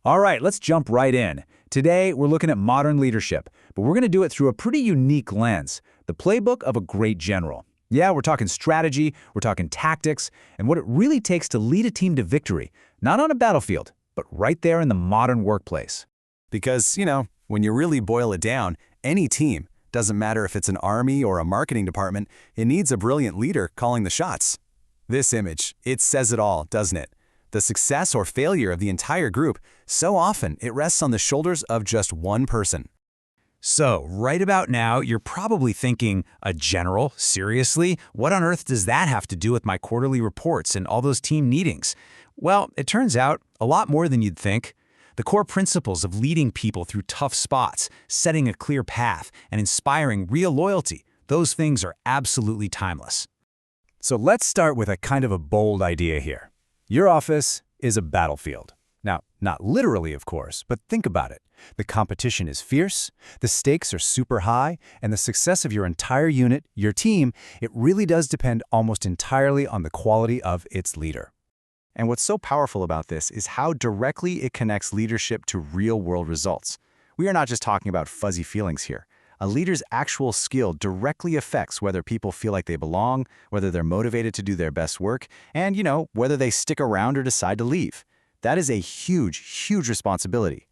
All right, let's jump right in. Today, we're looking at modern leadership, but we're going to do it through a pretty unique lens, the playbook of a great general. Yeah, we're talking strategy, we're talking tactics, and what it really takes to lead a team to victory, not on a battlefield, but right there in the modern workplace. Because, when you really boil it down, any team, doesn't matter if it's an army or a marketing department, it needs a brilliant leader calling the shots. This image, it says it all, doesn't it? The success or failure of the entire group, so often it rests on the shoulders of just one person. So, right about now, you're probably thinking, a general? Seriously? What on earth does that have to do with my quarterly reports and all those team meetings? Well, it turns out a lot more than you'd think. The core principles of leading people through tough spots, setting a clear path, and inspiring real loyalty, those things are absolutely timeless. So let's start with a kind of a bold idea here. Your office is a battlefield. Now, not literally, of course, but think about it. The competition is fierce, the stakes are super high, and the success of your entire unit, your team, it really does depend almost entirely on the quality of its leader. And what's so powerful about this is how directly it connects leadership to real-world results. We are not just talking about fuzzy feelings here. A leader's actual skill directly affects whether people feel like they belong, whether they're motivated to do their best work, and, whether they stick around or decide to leave. That is a huge, huge responsibility.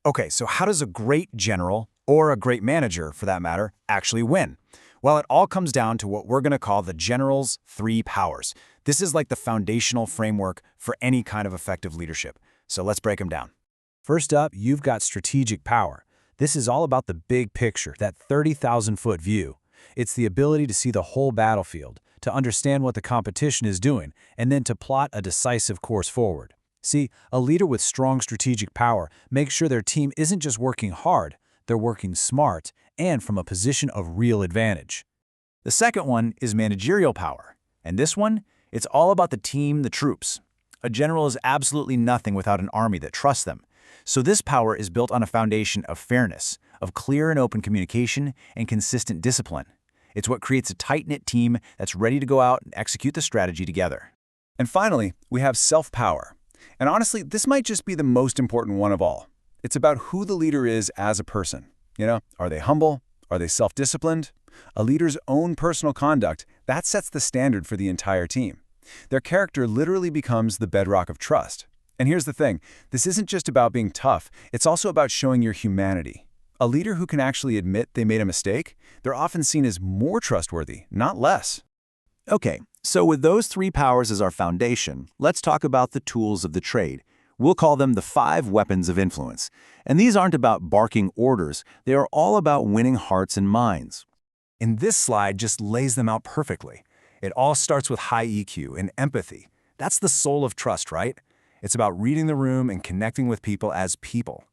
Okay, so how does a great general, or a great manager, for that matter, actually win? Well, it all comes down to what we're going to call the general's 3 powers. This is like the foundational framework for any kind of effective leadership. So let's break them down. First up, you've got strategic power. This is all about the big picture, that 30,000-foot view. It's the ability to see the whole battlefield, to understand what the competition is doing, and then to plot a decisive course forward. See, a leader with strong strategic power makes sure their team isn't just working hard, they're working smart and from a position of real advantage. The second one is managerial power. And this one, it's all about the team, the troops. A general is absolutely nothing without an army that trusts them. So this power is built on a foundation of fairness, of clear and open communication, and consistent discipline. It's what creates a tight-knit team that's ready to go out and execute the strategy together. And finally, we have self-power. And honestly, this might just be the most important one of all. It's about who the leader is as a person. Are they humble? Are they self-disciplined? A leader's own personal conduct, that sets the standard for the entire team. Their character literally becomes the bedrock of trust. And here's the thing, this isn't just about being tough, it's also about showing your humanity. A leader who can actually admit they made a mistake, they're often seen as more trustworthy, not less. Okay, so with those 3 powers as our foundation, let's talk about the tools of the trade. We'll call them the 5 weapons of influence. And these aren't about barking orders, they are all about winning hearts and minds. And this slide just lays them out perfectly. It all starts with high EQ and empathy. That's the soul of trust, right? It's about reading the room and connecting with people as people.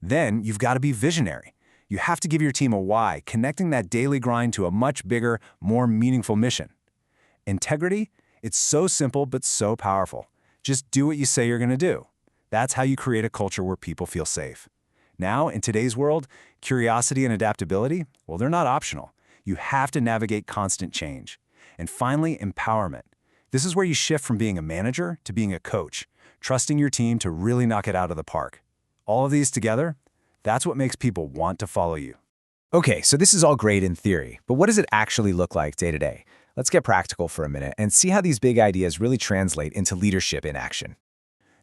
Then you've got to be visionary. You have to give your team a why, connecting that daily grind to a much bigger, more meaningful mission. Integrity, it's so simple but so powerful. Just do what you say you're going to do. That's how you create a culture where people feel safe. Now, in today's world, curiosity and adaptability, well, they're not optional. You have to navigate constant change. And finally, empowerment. This is where you shift from being a manager to being a coach, trusting your team to really knock it out of the park. All of these together, that's what makes people want to follow you. Okay, so this is all great in theory, but what does it actually look like day to day? Let's get practical for a minute and see how these big ideas really translate into leadership in action.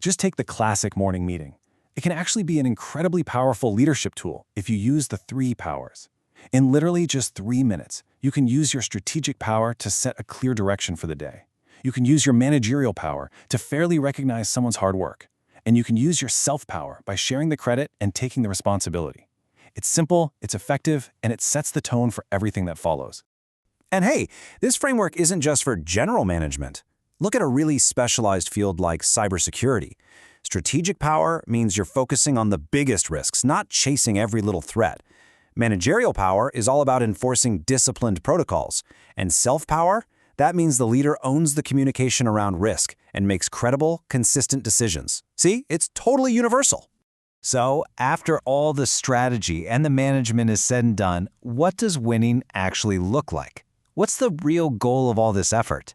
Just take the classic morning meeting. It can actually be an incredibly powerful leadership tool if you use the 3 powers. In literally just 3 minutes, you can use your strategic power to set a clear direction for the day. You can use your managerial power to fairly recognize someone's hard work. And you can use your self-power by sharing the credit and taking the responsibility. It's simple, it's effective, and it sets the tone for everything that follows. And hey, this framework isn't just for general management. Look at a really specialized field like cybersecurity. Strategic power means you're focusing on the biggest risks, not chasing every little threat. Managerial power is all about enforcing disciplined protocols. And self-power? That means the leader owns the communication around risk and makes credible, consistent decisions. See, it's totally universal. So, after all the strategy and the management is said and done, what does winning actually look like? What's the real goal of all this effort?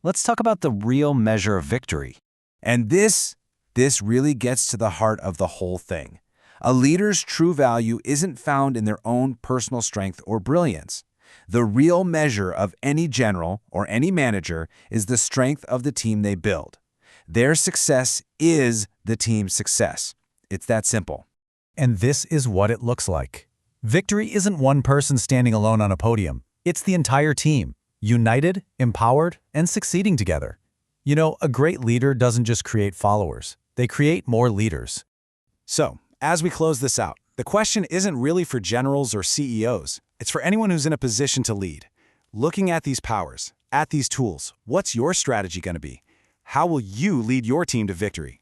Let's talk about the real measure of victory. And this This really gets to the heart of the whole thing. A leader's true value isn't found in their own personal strength or brilliance. The real measure of any general or any manager is the strength of the team they build. Their success is the team's success. It's that simple. And this is what it looks like. Victory isn't one person standing alone on a podium. It's the entire team, united, empowered, and succeeding together. You know, a great leader doesn't just create followers. They create more leaders. So, as we close this out, the question isn't really for generals or CEOs. It's for anyone who's in a position to lead. Looking at these powers, at these tools, what's your strategy going to be? How will you lead your team to victory?